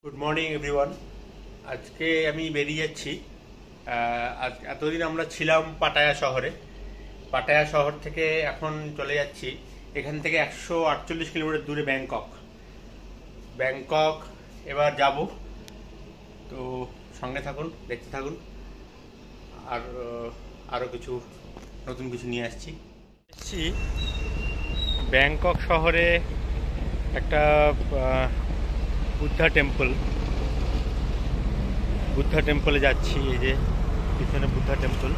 Good morning everyone. আজকে আমি বেরিয়ে যাচ্ছি। এতদিন আমরা ছিলাম পাটায়া শহরে। পাটায়া শহর থেকে এখন চলে যাচ্ছি এখান থেকে 148 কিলোমিটার দূরে ব্যাংকক এবার যাব। তো সঙ্গে থাকুন, দেখতে থাকুন। আর আরও কিছু নতুন কিছু নিয়ে আসছি। ব্যাংকক শহরে একটা বুদ্ধা টেম্পলে যাচ্ছি। এই যে পিছনে বুদ্ধা টেম্পল,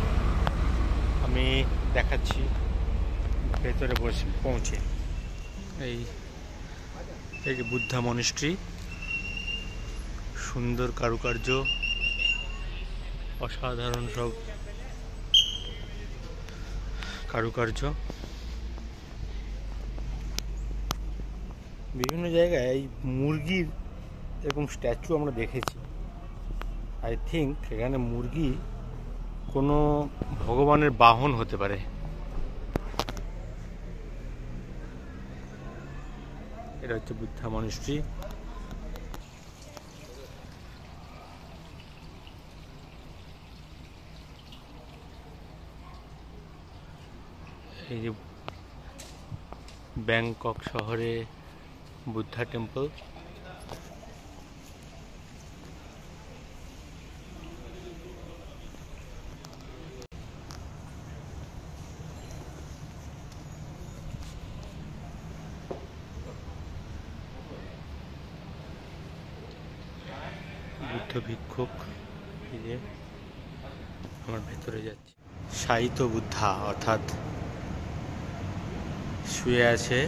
আমি দেখাচ্ছি ভেতরে পৌঁছে। এই যে বুদ্ধা মনিস্ট্রি, সুন্দর কারুকার্য, অসাধারণ সব কারুকার্য। বিভিন্ন জায়গায় এই মুরগির এরকম স্ট্যাচু আমরা দেখেছি। আই থিঙ্ক এখানে মুরগি কোনো ভগবানের বাহন হতে পারে। এটা হচ্ছে বুদ্ধা মনিস্ট্রি। এই যে ব্যাংকক শহরে বুদ্ধা টেম্পল। বুদ্ধ ভিক্ষুক এই যে আমার ভেতরে যাচ্ছে। শায়িত বুদ্ধা অর্থাৎ শুয়ে আছে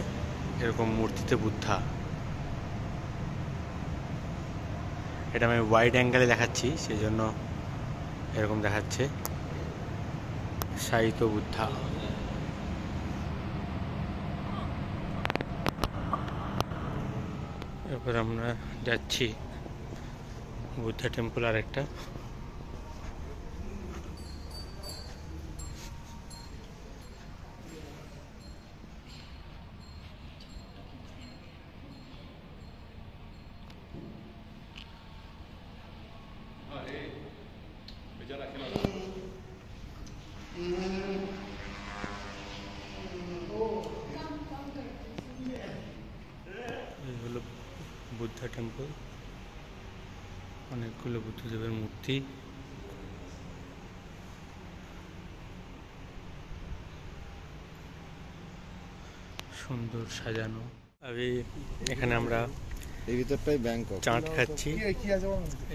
এরকম মূর্তিতে বুদ্ধা। এটা আমি ওয়াইড অ্যাঙ্গেলে দেখাচ্ছি, সেই জন্য এরকম দেখাচ্ছে। শায়িত বুদ্ধা। এরপর আমরা যাচ্ছি বুদ্ধা টেম্পল আর একটা। এই হলো বুদ্ধা টেম্পল, অনেকগুলো বুদ্ধদেবের মূর্তি। সুন্দর সাজানো। এখানে আমরা এই ভিতরটাই ব্যাংকক চাট খাচ্ছি।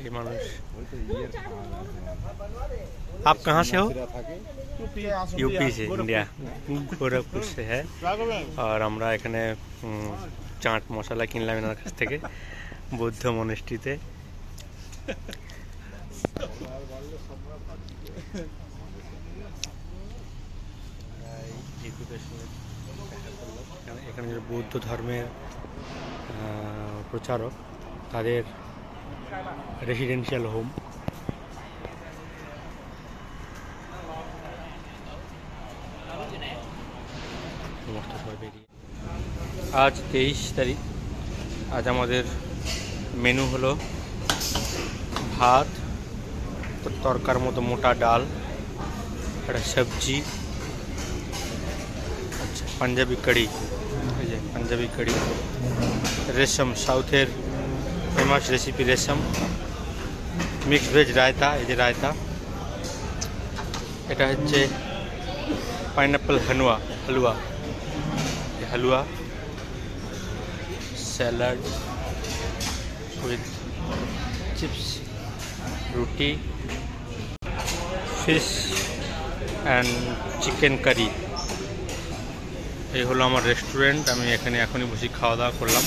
এই মানুষ। आप कहाँ से हो? यूपी से, इंडिया, गोरखपुर से है। और আমরা এখানে চাট মশলা কিনলাম এনার কাছ থেকে বৌদ্ধ মনিস্ট্রিতে। এখানে যে বৌদ্ধ ধর্মের প্রচারক, তাদের রেসিডেন্সিয়াল হোম। সমস্ত সবাই বেরিয়ে। আজ 23 তারিখ। আজ আমাদের মেনু হলো ভাত, তরকার মতো মোটা ডাল, একটা সবজি, আচ্ছা পাঞ্জাবি কারি, এই যে পাঞ্জাবি কারি, রেশম, সাউথের ফেমাস রেসিপি রেশম, মিক্সড ভেজ রায়তা, এই যে রায়তা, এটা হচ্ছে pineapple halwa, halwa, salad with chips, রুটি, ফিশ অ্যান্ড চিকেন কারি। এই হলো আমার রেস্টুরেন্ট। আমি এখানে এখনই বসে খাওয়া দাওয়া করলাম।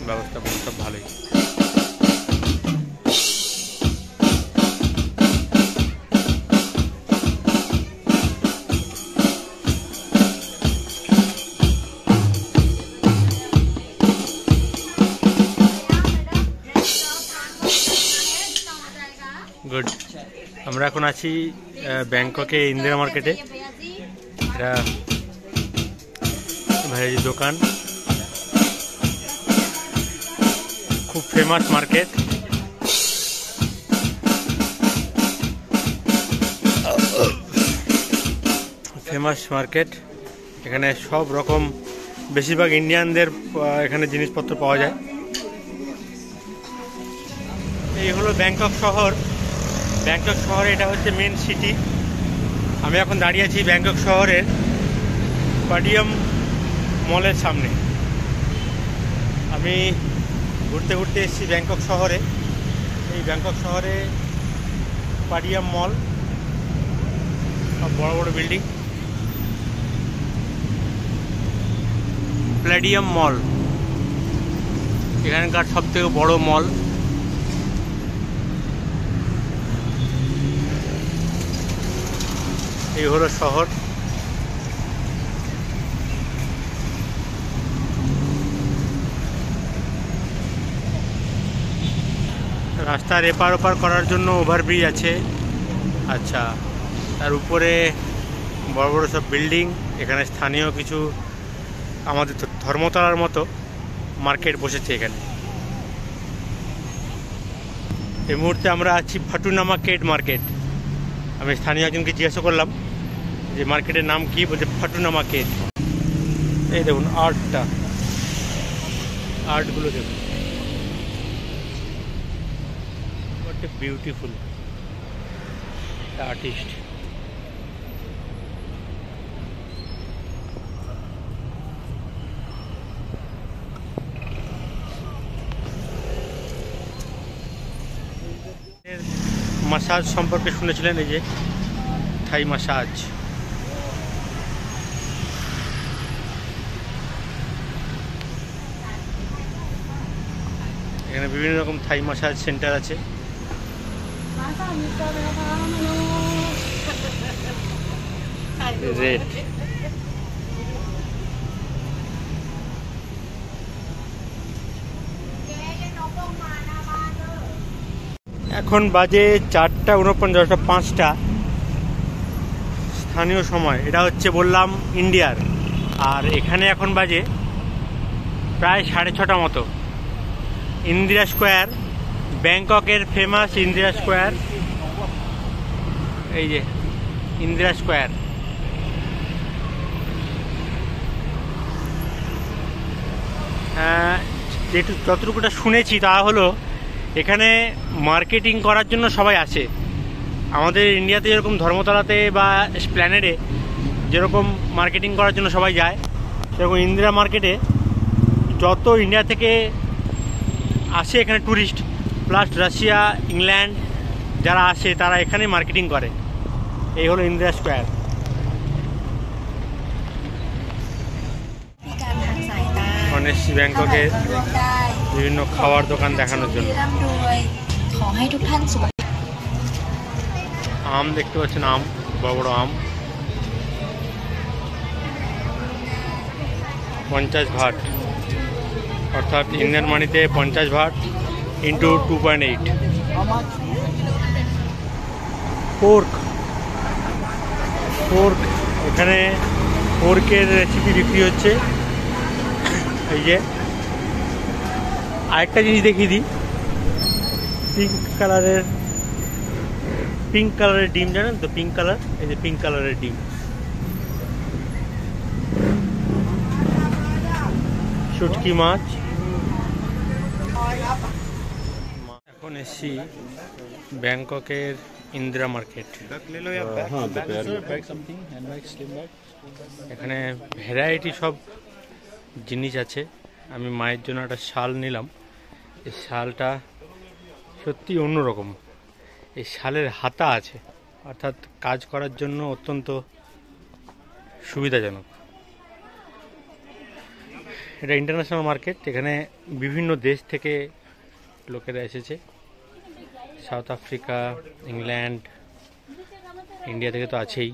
ব্যবস্থা সব ভালোই। গুড। আমরা এখন আছি ব্যাংককে ইন্দিরা মার্কেটে। এটা ভাইয়ের দোকান। খুব ফেমাস মার্কেট। এখানে সব রকম বেশিরভাগ ইন্ডিয়ানদের এখানে জিনিসপত্র পাওয়া যায়। এই হলো ব্যাংকক শহর। ব্যাংকক শহরে এটা হচ্ছে মেন সিটি। আমি এখন দাঁড়িয়ে আছি ব্যাংকক শহরের পাডিয়াম মলের সামনে। আমি ঘুরতে ঘুরতে এসেছি ব্যাংকক শহরে। এই ব্যাংকক শহরে পাডিয়াম মল, সব বড় বড় বিল্ডিং। প্ল্যাডিয়াম মল এখানকার সব থেকে বড় মল। এই হলো শহর। রাস্তার এপার ওপার করার জন্য ওভারব্রিজ আছে। আচ্ছা, তার উপরে বড় বড় সব বিল্ডিং। এখানে স্থানীয় কিছু আমাদের ধর্মতলার মতো মার্কেট বসেছে এখানে। এই মুহূর্তে আমরা আছি ফাটুনামা কেড মার্কেট। আমি স্থানীয় একজনকে জিজ্ঞাসা করলাম যে মার্কেটের নাম কি, বলছে ফাটুনামা কেড। এই দেখুন আর্টগুলো দেখুন, what a beautiful artist. Massage সম্পর্কে শুনেছিলেন, এই যে থাই মাসাজ। এখানে বিভিন্ন রকম থাই মাসাজ সেন্টার আছে। রেট এখন বাজে 4:49, 5টা স্থানীয় সময়। এটা হচ্ছে বললাম ইন্ডিয়ার। আর এখানে এখন বাজে প্রায় 6:30 মতো। ইন্দিরা স্কোয়ার, ব্যাংককের ফেমাস ইন্দিরা স্কোয়ার। এই যে ইন্দিরা স্কোয়ার। যতটুকুটা শুনেছি তা হলো এখানে মার্কেটিং করার জন্য সবাই আসে। আমাদের ইন্ডিয়াতে যেরকম ধর্মতলাতে বা স্প্ল্যানেডে যেরকম মার্কেটিং করার জন্য সবাই যায়, সেরকম ইন্দিরা মার্কেটে যত ইন্ডিয়া থেকে আসে এখানে ট্যুরিস্ট, প্লাস রাশিয়া, ইংল্যান্ড যারা আসে তারা এখানে মার্কেটিং করে। এই হলো ইন্দিরা স্কোয়ার। অনেস্টি ব্যাংককে বিভিন্ন খাবার দোকান দেখানোর জন্য। আম দেখতে পাচ্ছেন, আম, বড় বড় আম। 50 ভাট, অর্থাৎ ইন্ডিয়ান মানিতে 50 ভাট ইন্টু 2.8। পোর্ক, এখানে পোর্কের রেসিপি বিক্রি হচ্ছে। এই যে আরেকটা জিনিস দেখিয়ে দিই, পিঙ্ক কালারের ডিম, জানেন তো পিঙ্ক কালার? এই যে পিঙ্ক কালারের ডিম। শুটকি মাছ। এখন এসছি ব্যাংককের ইন্দিরা মার্কেট। এখানে ভ্যারাইটি সব জিনিস আছে। আমি মায়ের জন্য একটা শাল নিলাম। এই শালটা সত্যি অন্যরকম। এই শালের হাতা আছে, অর্থাৎ কাজ করার জন্য অত্যন্ত সুবিধাজনক। এটা ইন্টারন্যাশনাল মার্কেট। এখানে বিভিন্ন দেশ থেকে লোকেরা এসেছে। সাউথ আফ্রিকা, ইংল্যান্ড, ইন্ডিয়া থেকে তো আছেই।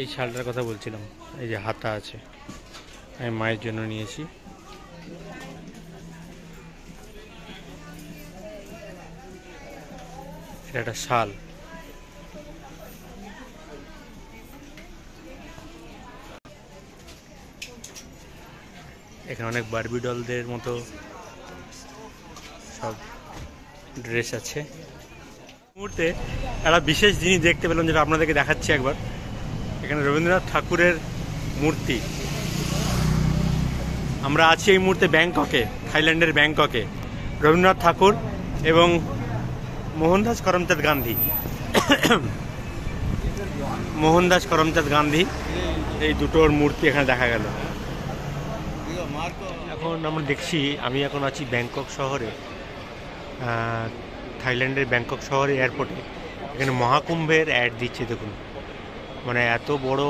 এই শালটার কথা বলছিলাম, এই যে হাতা আছে, আমি মায়ের জন্য নিয়েছি। এটা একটা শাল। এখানে অনেক বারবি ডলদের মতো সব ড্রেস আছে। মুহূর্তে একটা বিশেষ জিনিস দেখতে পেলাম, যেটা আপনাদেরকে দেখাচ্ছি একবার। এখানে রবীন্দ্রনাথ ঠাকুরের মূর্তি। আমরা আছি এই মুহূর্তে ব্যাংককে, থাইল্যান্ডের ব্যাংককে। রবীন্দ্রনাথ ঠাকুর এবং মোহনদাস করমচাঁদ গান্ধী মোহনদাস করমচাঁদ গান্ধী এই দুটোর মূর্তি এখানে দেখা গেল। এখন আমরা দেখছি, আমি এখন আছি ব্যাংকক শহরে, থাইল্যান্ডের ব্যাংকক শহরে এয়ারপোর্টে। এখানে মহাকুম্ভের অ্যাড দিচ্ছে, দেখুন। মানে এত বড়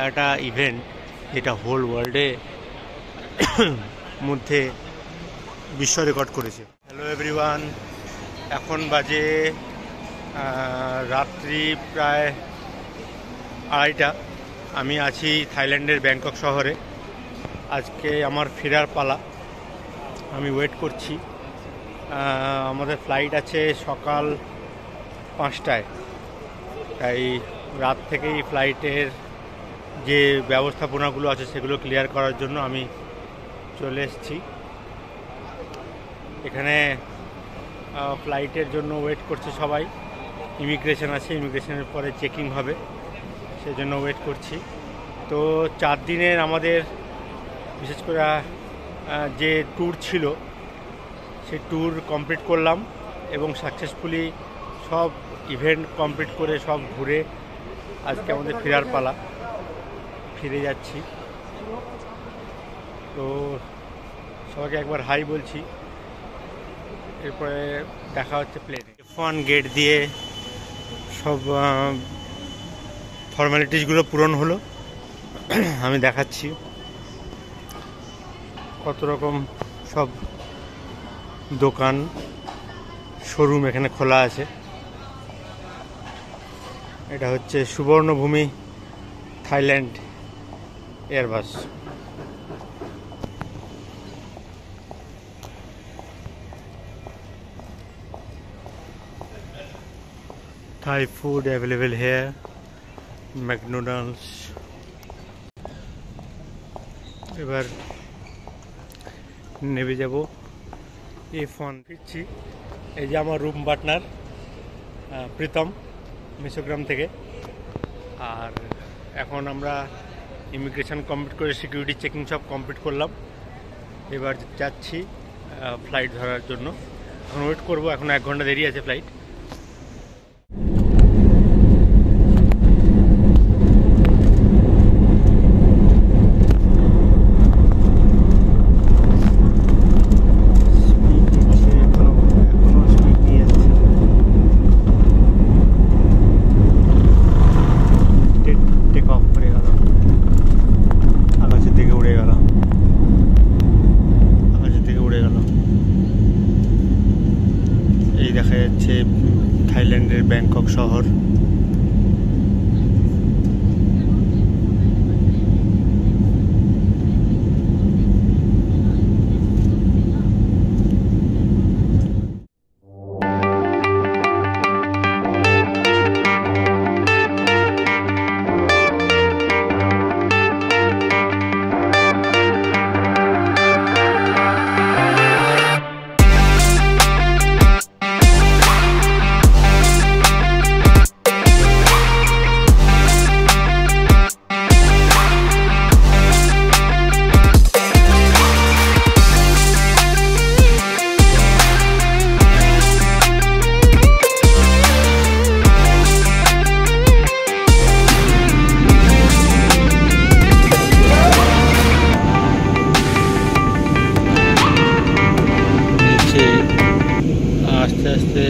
একটা ইভেন্ট, যেটা হোল ওয়ার্ল্ডে মধ্যে বিশ্ব রেকর্ড করেছে। হ্যালো এভরিওয়ান, এখন বাজে রাত্রি প্রায় 2:30। আমি আছি থাইল্যান্ডের ব্যাংকক শহরে। আজকে আমার ফেরার পালা, আমি ওয়েট করছি। আমাদের ফ্লাইট আছে সকাল 5টায়, তাই রাত থেকেই ফ্লাইটের যে ব্যবস্থাপনাগুলো আছে সেগুলো ক্লিয়ার করার জন্য আমি চলে এসেছি এখানে। ফ্লাইটের জন্য ওয়েট করছে সবাই। ইমিগ্রেশন আছে, ইমিগ্রেশনের পরে চেকিং হবে, সেই জন্য ওয়েট করছি। তো 4 দিনের আমাদের বিশেষ করে যে ট্যুর ছিল, সেই ট্যুর কমপ্লিট করলাম এবং সাকসেসফুলি সব ইভেন্ট কমপ্লিট করে সব ঘুরে আজকে আমাদের ফেরার পালা। ফিরে যাচ্ছি। তো সবাইকে একবার হাই বলছি, এরপরে দেখা হচ্ছে প্লেনে। F1 গেট দিয়ে সব ফর্মালিটিসগুলো পূরণ হলো। আমি দেখাচ্ছি কত রকম সব দোকান, শোরুম এখানে খোলা আছে। এটা হচ্ছে Suvarnabhumi Thailand airbus. Thai food available here, McDonald's। এবার নেমে যাব F1। ফিরছি। এই যে আমার রুম পার্টনার প্রীতম, মিশোগ্রাম থেকে। আর এখন আমরা ইমিগ্রেশন কমপ্লিট করে সিকিউরিটি চেকিং সব কমপ্লিট করলাম। এবার যাচ্ছি ফ্লাইট ধরার জন্য। এখন ওয়েট করবো, এখন 1 ঘন্টা দেরি আছে ফ্লাইট। দেখা যাচ্ছে থাইল্যান্ডের ব্যাংকক শহর। আস্তে আস্তে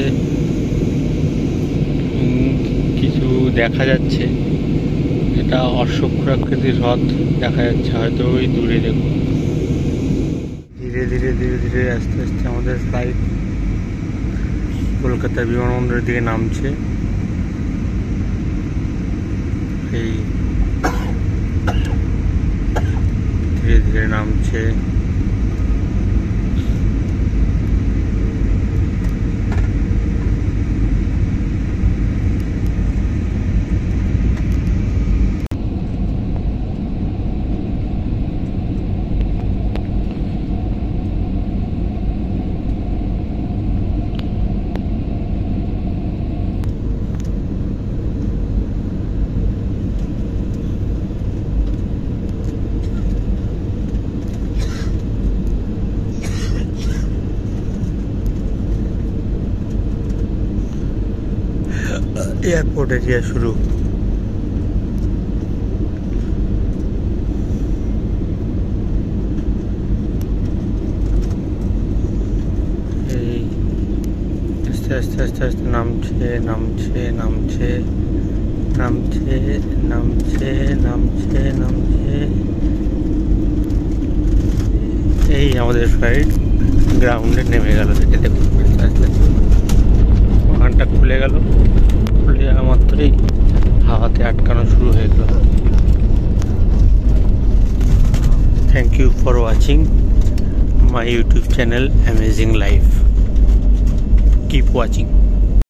কিছু দেখা যাচ্ছে, এটা অশ্বক্ষুরাকৃতির হ্রদ দেখা যাচ্ছে হয়তো ওই দূরে। দেখুন, ধীরে ধীরে ধীরে ধীরে আস্তে আস্তে আমাদের ফ্লাইট কলকাতা বিমানবন্দরের দিকে নামছে। এই ধীরে ধীরে নামছে। এয়ারপোর্ট এরিয়া শুরু। এই আস্তে আস্তে আস্তে আস্তে নামছে নামছে নামছে নামছে নামছে নামছে নামছে। এই আমাদের ফ্লাইট গ্রাউন্ডে নেমে গেল। দেখে দেখুন আস্তে আস্তে ওখানটা খুলে গেল, খুলে যাওয়া মাত্রই হাওয়াতে আটকানো শুরু হয়ে গেল। Thank you for watching my YouTube channel amazing life. Keep watching.